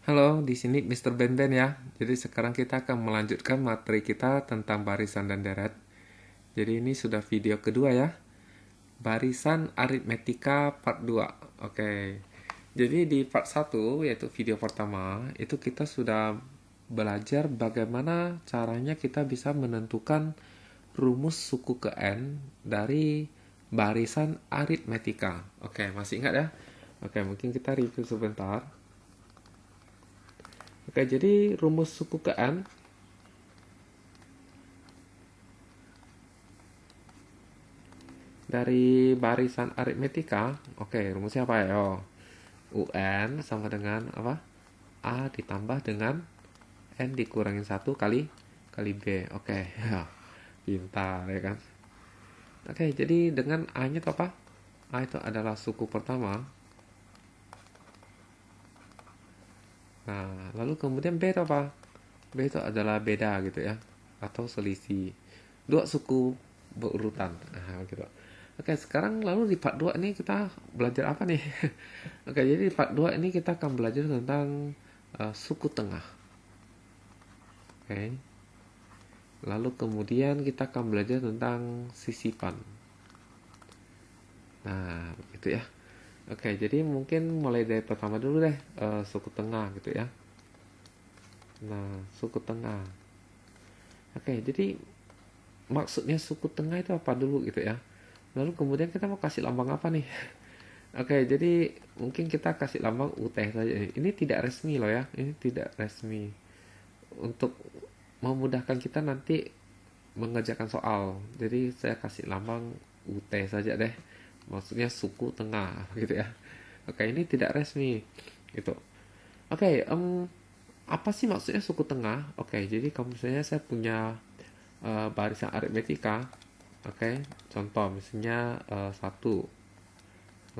Halo, di sini Mr. Ben ya. Jadi sekarang kita akan melanjutkan materi kita tentang barisan dan deret. Jadi ini sudah video kedua ya. Barisan aritmetika part 2. Oke. Jadi di part 1 yaitu video pertama, itu kita sudah belajar bagaimana caranya kita bisa menentukan rumus suku ke N dari barisan aritmetika. Oke, masih ingat ya? Oke, mungkin kita review sebentar. Oke, jadi rumus suku ke N dari barisan aritmetika. Oke, rumusnya apa ya? Oh, UN sama dengan apa? A ditambah dengan N dikurangin 1 kali B. Oke, ya. Pintar ya kan? Oke, jadi dengan A-nya itu apa? A itu adalah suku pertama. Nah, lalu kemudian B itu apa? B itu adalah beda gitu ya, atau selisih. Dua suku berurutan. Nah, gitu. Oke, sekarang lalu di part 2 ini kita belajar apa nih? Oke, jadi di part 2 ini kita akan belajar tentang suku tengah. Oke. Lalu kemudian kita akan belajar tentang sisipan. Nah, gitu ya. Oke, jadi mungkin mulai dari pertama dulu deh, suku tengah gitu ya. Nah, suku tengah. Oke, jadi maksudnya suku tengah itu apa dulu gitu ya. Lalu kemudian kita mau kasih lambang apa nih? Oke, jadi mungkin kita kasih lambang UT saja. Ini tidak resmi loh ya. Ini tidak resmi. Untuk memudahkan kita nanti mengerjakan soal. Jadi saya kasih lambang UT saja deh. Maksudnya suku tengah gitu ya. Oke, ini tidak resmi gitu. Oke, apa sih maksudnya suku tengah? Oke, jadi kalau misalnya saya punya barisan aritmetika, oke, contoh misalnya 1,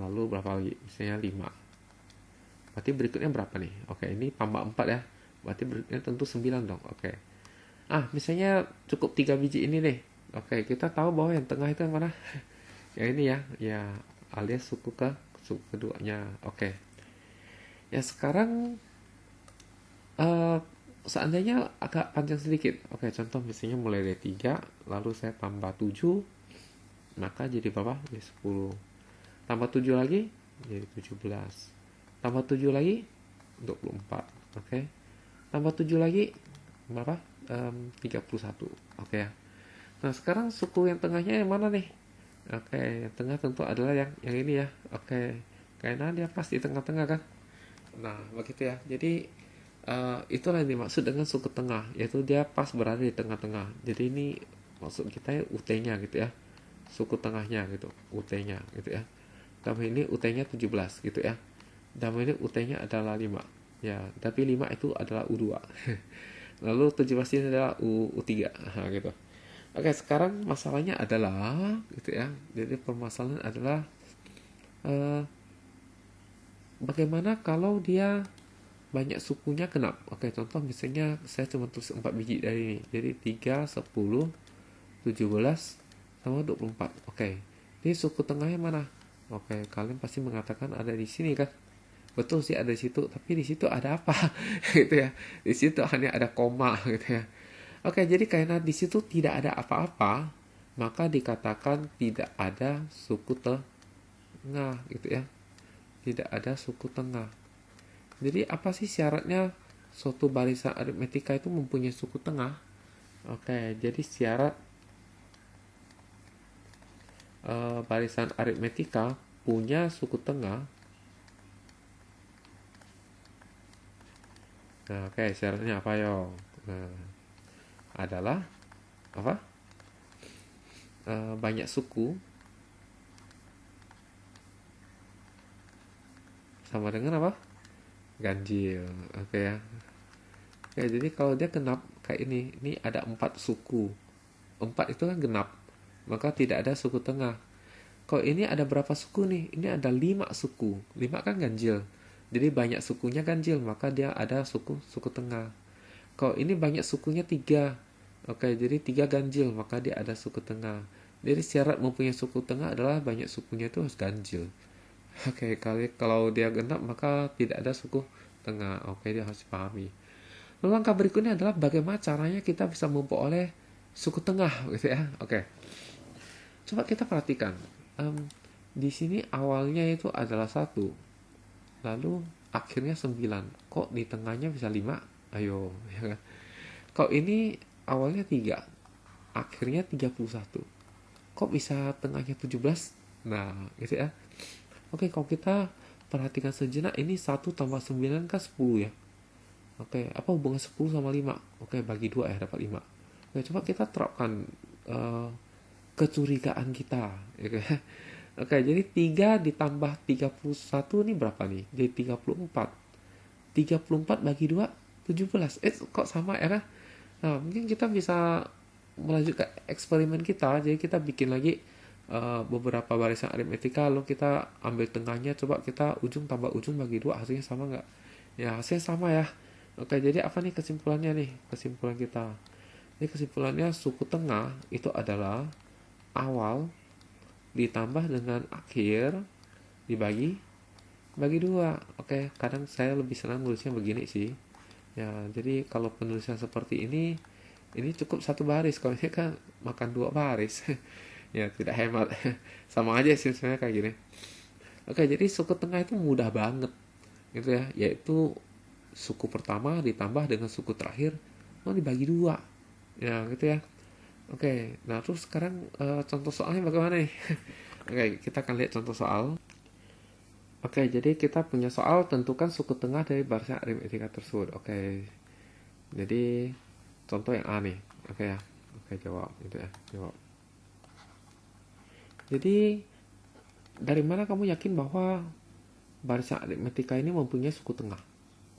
lalu berapa lagi? Misalnya 5. Berarti berikutnya berapa nih? Oke, ini tambah 4 ya. Berarti berikutnya tentu 9 dong. Oke. Misalnya cukup 3 biji ini deh. Oke, kita tahu bahwa yang tengah itu yang mana? Yang ini ya. Ya, alias suku keduanya. Oke. Ya, sekarang eh seandainya agak panjang sedikit. Oke, contoh misalnya mulai dari 3, lalu saya tambah 7, maka jadi berapa? Jadi 10. Tambah 7 lagi, jadi 17. Tambah 7 lagi, 24. Oke. Tambah 7 lagi, berapa? 31. Oke ya. Nah, sekarang suku yang tengahnya yang mana nih? Oke, yang tengah tentu adalah yang ini ya. Oke. Karena dia pas di tengah-tengah kan. Nah, begitu ya. Jadi itulah yang dimaksud dengan suku tengah, yaitu dia pas berada di tengah-tengah. Jadi ini maksud kita ya UT-nya gitu ya. Suku tengahnya gitu, UT-nya gitu ya. Dalam ini UT-nya 17 gitu ya. Dalam ini UT-nya adalah 5. Ya, tapi 5 itu adalah U2. Lalu 17 ini adalah U3. Nah, gitu. Oke, sekarang masalahnya adalah gitu ya. Jadi permasalahan adalah eh, bagaimana kalau dia banyak sukunya genap. Oke, contoh misalnya saya cuma tulis 4 biji dari ini. Jadi 3, 10, 17 sama 24. Oke. Ini suku tengahnya mana? Oke, kalian pasti mengatakan ada di sini kan? Betul sih ada di situ, tapi di situ ada apa? Gitu ya. Di situ hanya ada koma gitu ya. Oke, jadi karena di situ tidak ada apa-apa, maka dikatakan tidak ada suku tengah gitu ya. Tidak ada suku tengah. Jadi apa sih syaratnya suatu barisan aritmetika itu mempunyai suku tengah? Oke, jadi syarat barisan aritmetika punya suku tengah. Nah, oke, syaratnya apa yo? Nah, adalah apa? Banyak suku sama dengan apa? Ganjil. Oke ya. Oke, jadi kalau dia genap kayak ini ada 4 suku. 4 itu kan genap, maka tidak ada suku tengah. Kalau ini ada berapa suku nih? Ini ada 5 suku. 5 kan ganjil. Jadi banyak sukunya ganjil, maka dia ada suku tengah. Kalau ini banyak sukunya 3. Oke, jadi 3 ganjil, maka dia ada suku tengah. Jadi syarat mempunyai suku tengah adalah banyak sukunya itu harus ganjil. Oke, kalau dia genap maka tidak ada suku tengah. Oke, dia harus dipahami. Lalu langkah berikutnya adalah bagaimana caranya kita bisa memperoleh suku tengah gitu ya. Oke. Coba kita perhatikan. Di sini awalnya itu adalah 1, lalu akhirnya 9. Kok di tengahnya bisa 5? Ayo, ya kan? Kok ini awalnya 3, akhirnya 31. Kok bisa tengahnya 17? Nah, gitu ya. Oke, kalau kita perhatikan sejenak, ini 1 tambah 9 kan 10 ya. Oke, apa hubungan 10 sama 5? Oke, bagi 2 ya, dapat 5. Oke, coba kita terapkan kecurigaan kita. Oke, jadi 3 ditambah 31 ini berapa nih? Jadi 34. 34 bagi 2, 17. Kok sama ya kan? Nah, mungkin kita bisa melanjutkan eksperimen kita. Jadi kita bikin lagi beberapa barisan aritmetika, lalu kita ambil tengahnya, coba kita ujung tambah ujung bagi 2, hasilnya sama nggak? Ya, hasilnya sama ya. Oke, jadi apa nih kesimpulannya nih? Kesimpulan kita. Ini kesimpulannya suku tengah itu adalah awal ditambah dengan akhir dibagi 2. Oke, kadang saya lebih senang nulisnya begini sih. Ya, jadi kalau penulisan seperti ini cukup 1 baris. Kalau ini kan makan 2 baris. Ya, tidak hemat. Sama aja sih sebenarnya kayak gini. Oke, jadi suku tengah itu mudah banget gitu ya, yaitu suku pertama ditambah dengan suku terakhir dibagi 2 ya gitu ya. Oke, nah terus sekarang contoh soalnya bagaimana nih? Oke, kita akan lihat contoh soal. Oke, jadi kita punya soal tentukan suku tengah dari barisan aritmetika tersebut. Oke, jadi contoh yang A nih. Oke ya, oke jawab gitu ya, jawab. Jadi dari mana kamu yakin bahwa barisan aritmetika ini mempunyai suku tengah?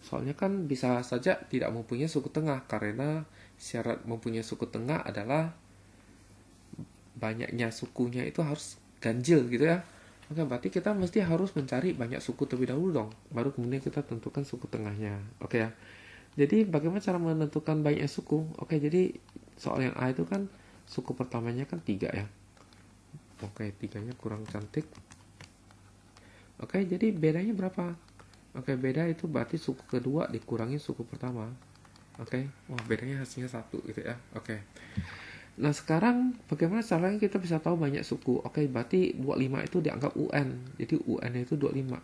Soalnya kan bisa saja tidak mempunyai suku tengah, karena syarat mempunyai suku tengah adalah banyaknya sukunya itu harus ganjil gitu ya. Oke, berarti kita mesti harus mencari banyak suku terlebih dahulu dong, baru kemudian kita tentukan suku tengahnya. Oke ya. Jadi bagaimana cara menentukan banyaknya suku? Oke, jadi soal yang A itu kan suku pertamanya kan 3 ya. Oke, 3-nya kurang cantik. Oke, jadi bedanya berapa? Oke, beda itu berarti suku kedua dikurangi suku pertama. Oke, wah bedanya hasilnya 1 gitu ya. Oke. Nah, sekarang bagaimana caranya kita bisa tahu banyak suku? Oke, berarti 25 itu dianggap UN. Jadi UN itu 25.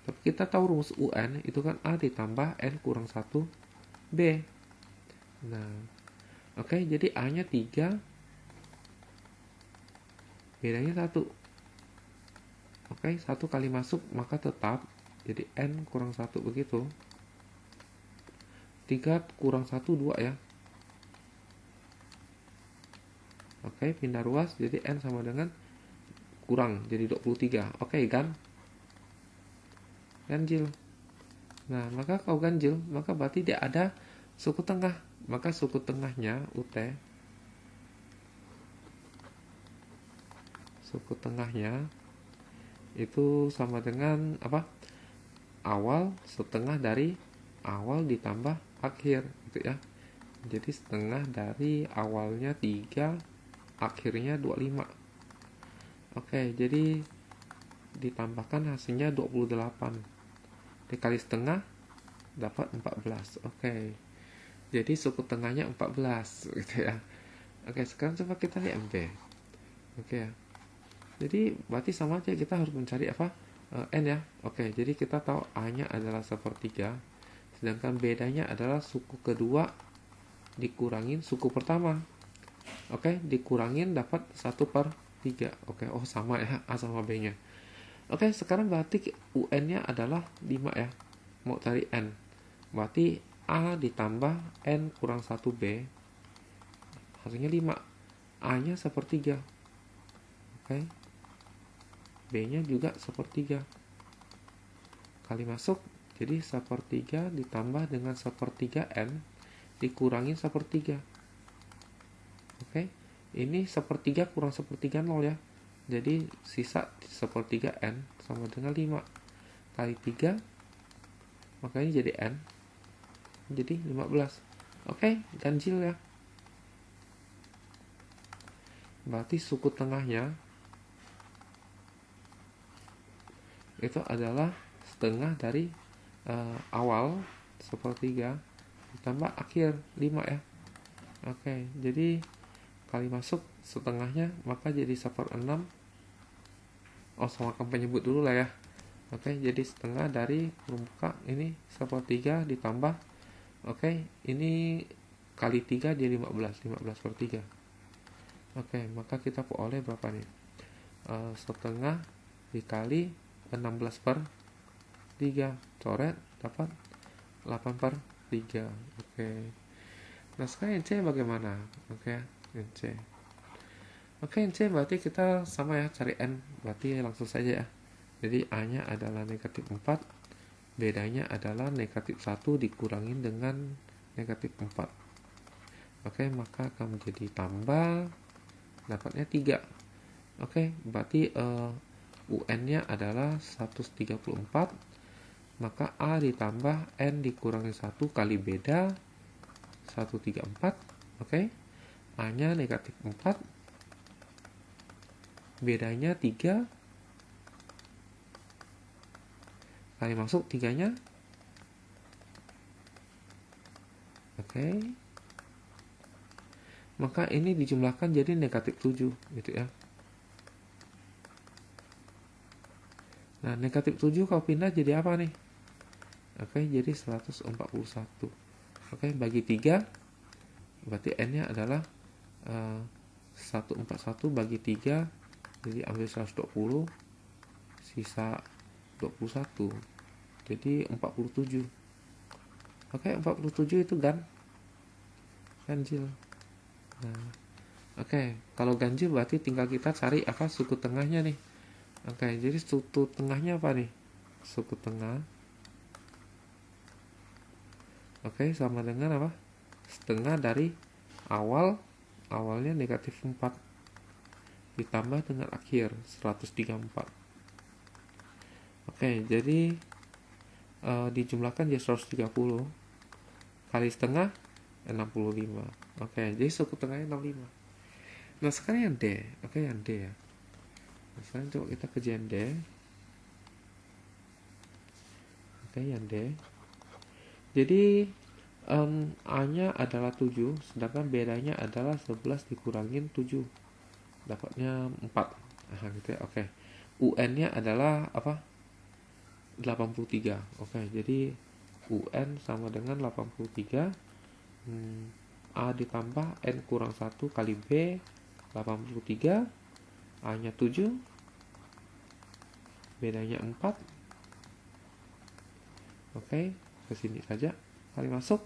Tapi kita tahu rumus UN itu kan A ditambah N kurang 1 B. Nah, oke, jadi A-nya 3, bedanya 1. Oke, 1 kali masuk maka tetap jadi N kurang 1 begitu. 3 kurang 1, 2 ya. Oke, pindah ruas jadi N sama dengan kurang jadi 23. Oke, ganjil. Nah, maka kalau ganjil, maka berarti dia ada suku tengah. Maka suku tengahnya UT, suku tengahnya itu sama dengan apa? Awal setengah dari awal ditambah akhir gitu ya. Jadi setengah dari awalnya 3, akhirnya 25. Oke, jadi ditambahkan hasilnya 28 dikali setengah dapat 14. Oke, jadi suku tengahnya 14 gitu ya. Oke, sekarang coba kita lihat MB. Oke ya, jadi berarti sama aja, kita harus mencari apa? N ya. Oke, jadi kita tahu A nya adalah 1/3, sedangkan bedanya adalah suku kedua dikurangin suku pertama. Oke, dikurangin dapat 1/3. Oke, oh sama ya, A sama B nya. Oke, sekarang berarti UN nya adalah 5 ya. Mau cari N, berarti A ditambah N kurang 1B, hasilnya 5. A nya 1/3. Oke, B nya juga 1/3 kali masuk, jadi 1/3 ditambah dengan 1/3 N dikurangi 1/3. Oke, ini 1/3 kurang 1/3 0 ya, jadi sisa 1/3 N sama dengan 5 kali 3, makanya jadi N jadi 15. Oke, ganjil ya. Berarti suku tengahnya itu adalah setengah dari awal sepertiga ditambah akhir 5 ya. Oke, jadi kali masuk setengahnya maka jadi 1/6. Sama akan penyebut dulu lah ya. Oke, jadi setengah dari permukaan ini 1/3 ditambah, oke, ini kali 3 jadi 15/3. Oke, maka kita peroleh berapa nih? Setengah dikali 16/3, coret dapat 8/3. Oke. Nah sekarang NC bagaimana? Oke, NC. Oke, NC berarti kita sama ya, cari N, berarti langsung saja ya. Jadi A nya adalah negatif 4, bedanya adalah negatif 1 dikurangin dengan negatif 4. Oke, maka akan menjadi tambah, dapatnya 3. Oke, berarti UN nya adalah 134, maka A ditambah N dikurangi 1 kali beda 134. Oke, A nya negatif 4, bedanya 3 kali masuk 3 nya. Oke, maka ini dijumlahkan jadi negatif 7 gitu ya. Nah negatif 7 kalau pindah jadi apa nih? Oke, jadi 141. Oke, bagi 3 berarti N nya adalah 141 bagi 3, jadi ambil 120, sisa 21, jadi 47. Oke, 47 itu ganjil. Nah, oke, kalau ganjil berarti tinggal kita cari apa suku tengahnya nih. Oke, jadi suku tengahnya apa nih? Suku tengah, oke, sama dengan apa? Setengah dari awalnya negatif 4 ditambah dengan akhir 134. Oke, jadi dijumlahkan jadi 130 kali setengah 65. Oke, jadi suku tengahnya 65. Nah sekarang yang D. Oke, yang D ya. Nah, sekarang coba kita kerjain D. Oke, yang D. Jadi A nya adalah 7, sedangkan bedanya adalah 11 dikurangin 7, dapatnya 4. Gitu ya. Oke, UN nya adalah apa? 83. Oke, jadi UN sama dengan 83. A ditambah N kurang 1 kali B 83. A nya 7, bedanya 4. Oke, kesini saja, kali masuk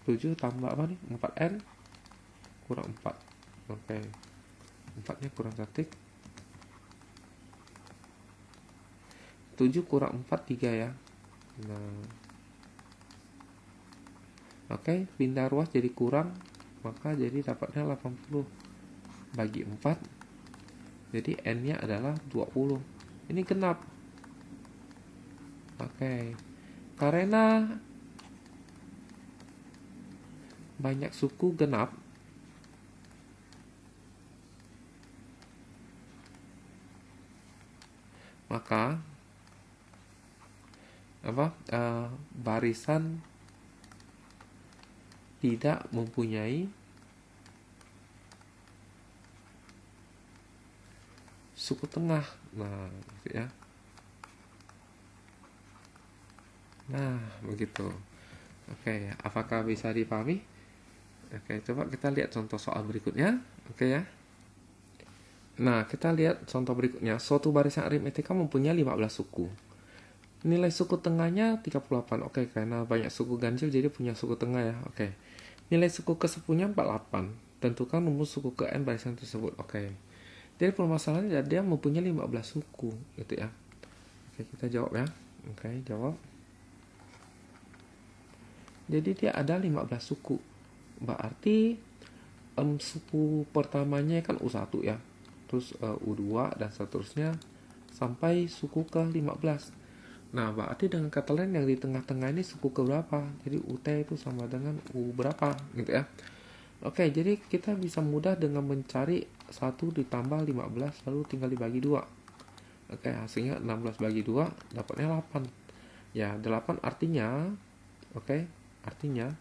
7 tambah apa nih? 4N kurang 4. Oke, 4 nya kurang 1. 7 kurang 4 3 ya. Nah, oke, pindah ruas jadi kurang, maka jadi dapatnya 80 bagi 4, jadi N nya adalah 20. Ini genap. Oke, karena banyak suku genap, maka barisan tidak mempunyai suku tengah. Nah, gitu ya. Nah, begitu. Oke, apakah bisa dipahami? Oke, coba kita lihat contoh soal berikutnya. Oke ya. Nah, kita lihat contoh berikutnya. Suatu barisan aritmetika mempunyai 15 suku. Nilai suku tengahnya 38. Oke, karena banyak suku ganjil jadi punya suku tengah ya. Oke. Nilai suku ke-10-nya 48. Tentukan rumus suku ke N barisan tersebut. Oke. Jadi permasalahannya dia mempunyai 15 suku gitu ya. Oke, kita jawab ya. Oke, jawab. Jadi dia ada 15 suku. Berarti suku pertamanya kan U1 ya. Terus U2 dan seterusnya sampai suku ke-15. Nah, berarti dengan kata lain yang di tengah-tengah ini suku ke berapa? Jadi UT itu sama dengan U berapa gitu ya. Oke, jadi kita bisa mudah dengan mencari 1 ditambah 15 lalu tinggal dibagi 2. Oke, hasilnya 16 bagi 2 dapatnya 8. Ya, 8 artinya, oke, artinya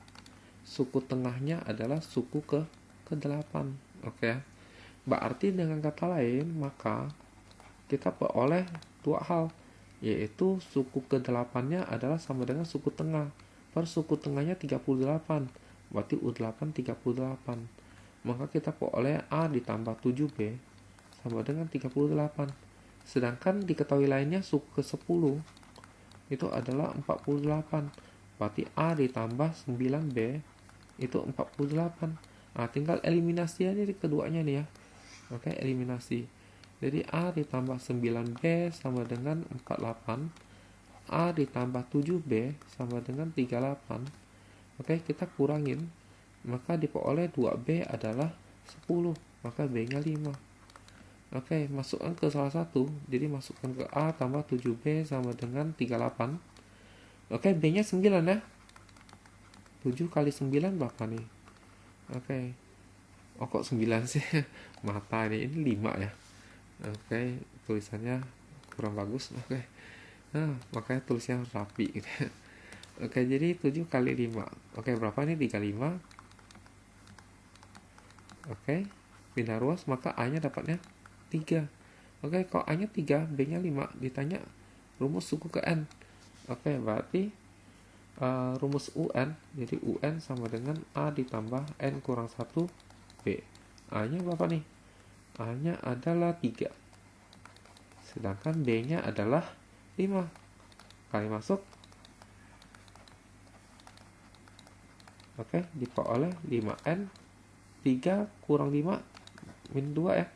suku tengahnya adalah suku ke-8. Oke. Berarti dengan kata lain, maka kita peroleh dua hal, yaitu suku ke-8-nya adalah sama dengan suku tengah. Per suku tengahnya 38, berarti U8 38. Maka kita peroleh A ditambah 7B sama dengan 38. Sedangkan diketahui lainnya suku ke-10 itu adalah 48. Berarti A ditambah 9B itu 48. Nah, tinggal eliminasi aja di keduanya nih ya. Oke, eliminasi. Jadi A ditambah 9B sama dengan 48. A ditambah 7B sama dengan 38. Oke, kita kurangin. Maka diperoleh 2B adalah 10. Maka B-nya 5. Oke, masukkan ke salah satu. Jadi masukkan ke A tambah 7B sama dengan 38. Oke, B-nya 9 ya. 7 kali 9 berapa nih? Oke. Oh, kok 9 sih? Mata ini 5 ya. Oke, tulisannya kurang bagus. Oke. Nah, makanya tulisnya harus rapi gitu. Oke, jadi 7 kali 5. Oke, berapa nih? 35. Oke. Pindah ruas, maka A-nya dapatnya 3. Oke, kalau A-nya 3, B-nya 5. Ditanya rumus suku ke N. Oke, berarti rumus UN. Jadi UN sama dengan A ditambah N kurang 1 B. A-nya berapa nih? A-nya adalah 3. Sedangkan B-nya adalah 5. Kali masuk. Oke, diperoleh 5N. 3 kurang 5 min 2 ya.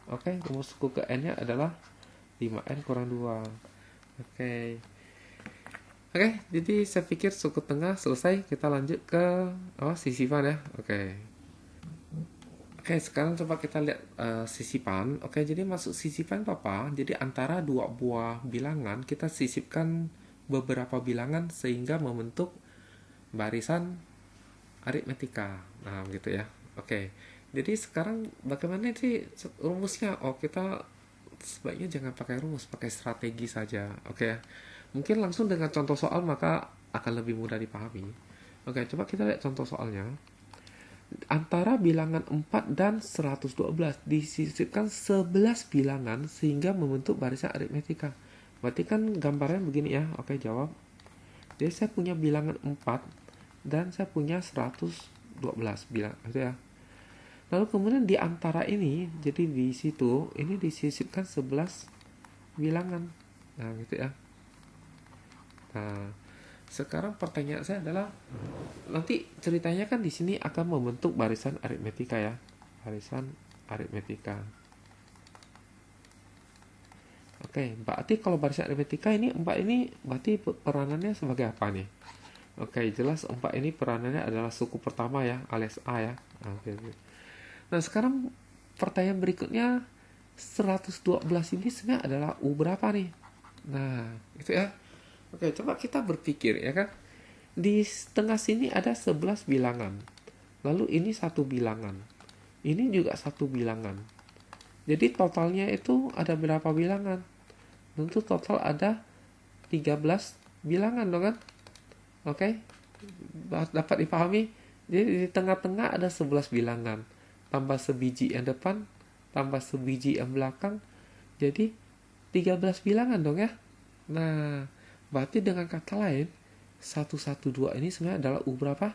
Oke, rumus suku ke N-nya adalah 5N kurang 2. Oke, jadi saya pikir suku tengah selesai. Kita lanjut ke sisipan ya. Oke, sekarang coba kita lihat sisipan. Oke, jadi masuk sisipan apa? Jadi antara dua buah bilangan kita sisipkan beberapa bilangan sehingga membentuk barisan aritmetika. Nah, gitu ya. Oke. Jadi sekarang bagaimana sih rumusnya? Oh, kita sebaiknya jangan pakai rumus, pakai strategi saja. Oke. Mungkin langsung dengan contoh soal maka akan lebih mudah dipahami. Oke, coba kita lihat contoh soalnya. Antara bilangan 4 dan 112 disisipkan 11 bilangan sehingga membentuk barisan aritmetika. Berarti kan gambarnya begini ya. Oke, jawab. Jadi saya punya bilangan 4 dan saya punya 112 bilangan gitu ya. Lalu kemudian di antara ini, jadi di situ ini disisipkan 11 bilangan. Nah, gitu ya. Nah, sekarang pertanyaan saya adalah nanti ceritanya kan di sini akan membentuk barisan aritmetika ya. Barisan aritmetika. Oke, berarti kalau barisan aritmetika ini 4 ini berarti peranannya sebagai apa nih? Oke, jelas 4 ini peranannya adalah suku pertama ya, alias A ya. Oke. Nah, sekarang pertanyaan berikutnya 112 ini sebenarnya adalah U berapa nih? Nah, itu ya. Oke, coba kita berpikir ya kan. Di tengah sini ada 11 bilangan. Lalu ini satu bilangan. Ini juga satu bilangan. Jadi totalnya itu ada berapa bilangan? Tentu total ada 13 bilangan dong kan? Oke. Dapat dipahami? Jadi di tengah-tengah ada 11 bilangan. Tambah sebiji yang depan, tambah sebiji yang belakang. Jadi 13 bilangan dong ya. Nah, berarti dengan kata lain 112 ini sebenarnya adalah U berapa?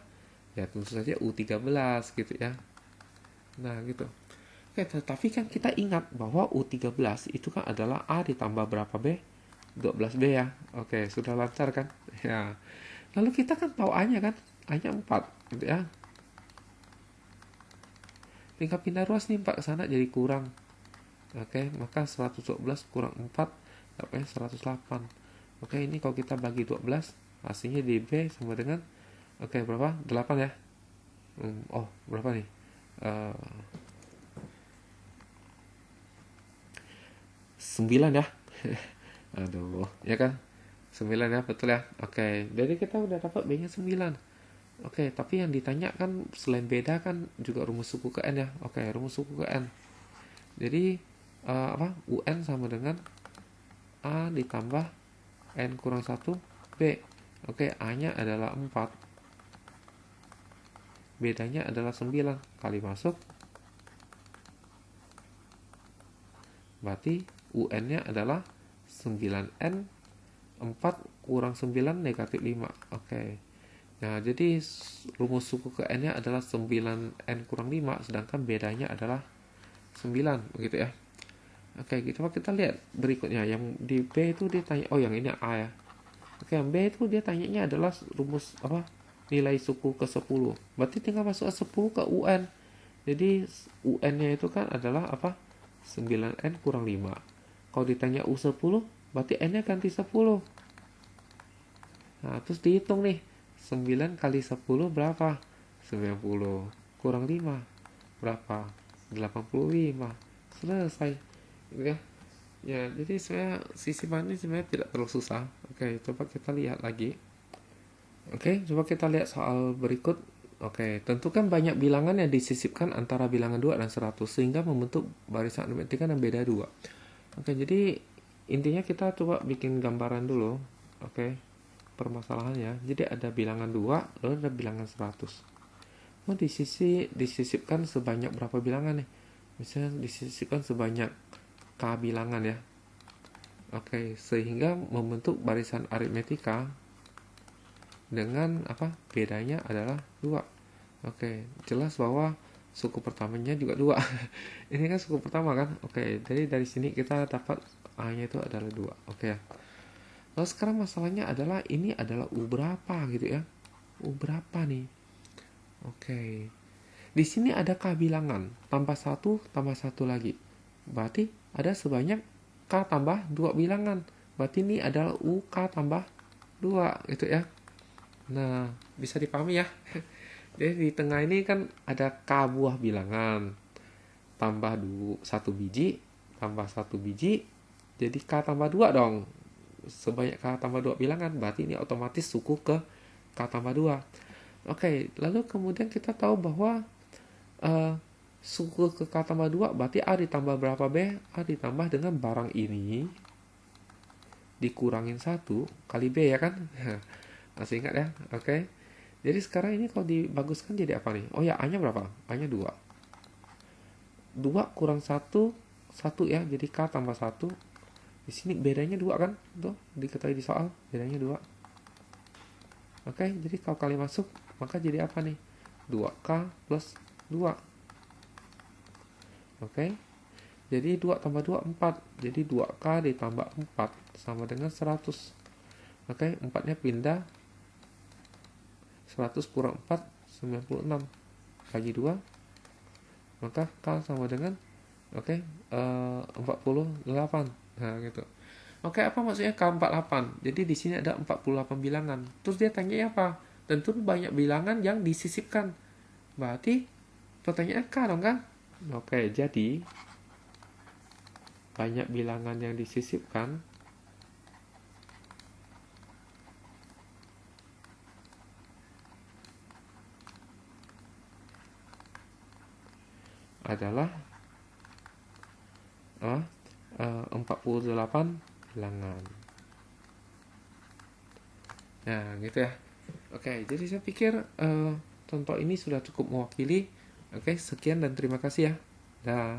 Ya tentu saja U13 gitu ya. Nah gitu. Oke, tetapi kan kita ingat bahwa U13 itu kan adalah A ditambah berapa B? 12B ya. Oke, sudah lancar kan? Ya. Lalu kita kan tahu A-nya kan? A-nya 4 gitu ya. Tinggal pindah ruas nih 4 ke sana jadi kurang. Oke, maka 112 kurang 4 dapatnya 108. Oke, ini kalau kita bagi 12 hasilnya di B sama dengan berapa? 8 ya. Berapa nih? 9 ya. Aduh, ya kan? 9 ya, betul ya. Oke, jadi kita udah dapat B-nya 9. Oke, tapi yang ditanya kan selain beda kan juga rumus suku ke N ya. Oke, rumus suku ke N. Jadi UN sama dengan A ditambah N kurang 1 B. B. Oke, A-nya adalah 4. Bedanya adalah 9. Kali masuk. Berarti UN-nya adalah 9N. 4 kurang 9 negatif 5. Oke. Nah, jadi rumus suku ke N-nya adalah 9N kurang 5. Sedangkan bedanya adalah 9. Begitu ya. Oke, kita lihat berikutnya. Yang di B itu dia tanya, oh yang ini A ya. Oke, yang B itu dia tanyanya adalah rumus apa? Nilai suku ke 10. Berarti tinggal masuk 10 ke UN. Jadi UN-nya itu kan adalah apa? 9N kurang 5. Kalau ditanya U10, berarti N-nya ganti 10. Nah, terus dihitung nih. 9 kali 10 berapa? 90. Kurang 5. Berapa? 85. Selesai. Gitu ya. Ya, jadi sebenarnya sisipan ini sebenarnya tidak terlalu susah. Oke, coba kita lihat lagi. Oke, coba kita lihat soal berikut. Oke, tentukan banyak bilangan yang disisipkan antara bilangan 2 dan 100 sehingga membentuk barisan aritmetika yang beda 2. Oke, jadi intinya kita coba bikin gambaran dulu. Oke, permasalahannya. Jadi ada bilangan 2, lalu ada bilangan 100. Mau disisipkan sebanyak berapa bilangan nih? Misalnya disisipkan sebanyak K bilangan ya. Oke, sehingga membentuk barisan aritmetika dengan apa? Bedanya adalah 2. Oke, jelas bahwa suku pertamanya juga 2. Ini kan suku pertama kan? Oke, jadi dari sini kita dapat A-nya itu adalah 2. Oke. Lalu sekarang masalahnya adalah ini adalah U berapa gitu ya? U berapa nih? Oke. Di sini ada K bilangan, tambah 1 tambah 1 lagi. Berarti ada sebanyak K tambah 2 bilangan. Berarti ini adalah UK tambah 2 gitu ya. Nah, bisa dipahami ya. Jadi di tengah ini kan ada K buah bilangan. Tambah 1 biji, tambah 1 biji. Jadi K tambah 2 dong. Sebanyak K tambah 2 bilangan. Berarti ini otomatis suku ke K tambah 2. Oke, lalu kemudian kita tahu bahwa suku ke K tambah 2 berarti A ditambah berapa B? A ditambah dengan barang ini dikurangin 1 kali B ya kan? Masih ingat ya? Oke. Jadi sekarang ini kalau dibaguskan jadi apa nih? Oh ya, A-nya berapa? A-nya 2. 2 kurang 1, 1 ya. Jadi K tambah 1. Di sini bedanya 2 kan? Tuh, diketahui di soal. Bedanya 2. Oke, jadi kalau kali masuk, maka jadi apa nih? 2K plus 2. Oke. Jadi 2 tambah 2, 4. Jadi 2K ditambah 4 sama dengan 100. Oke, 4-nya pindah. 100 kurang 4, 96. Bagi 2. Maka K sama dengan 48. Nah, gitu. Oke, apa maksudnya K48? Jadi di sini ada 48 bilangan. Terus dia tanya apa? Tentu banyak bilangan yang disisipkan. Berarti pertanyaan K dong kan? Oke, jadi banyak bilangan yang disisipkan adalah 48 bilangan. Nah, gitu ya. Oke, jadi saya pikir contoh ini sudah cukup mewakili. Oke, sekian dan terima kasih ya. Dah.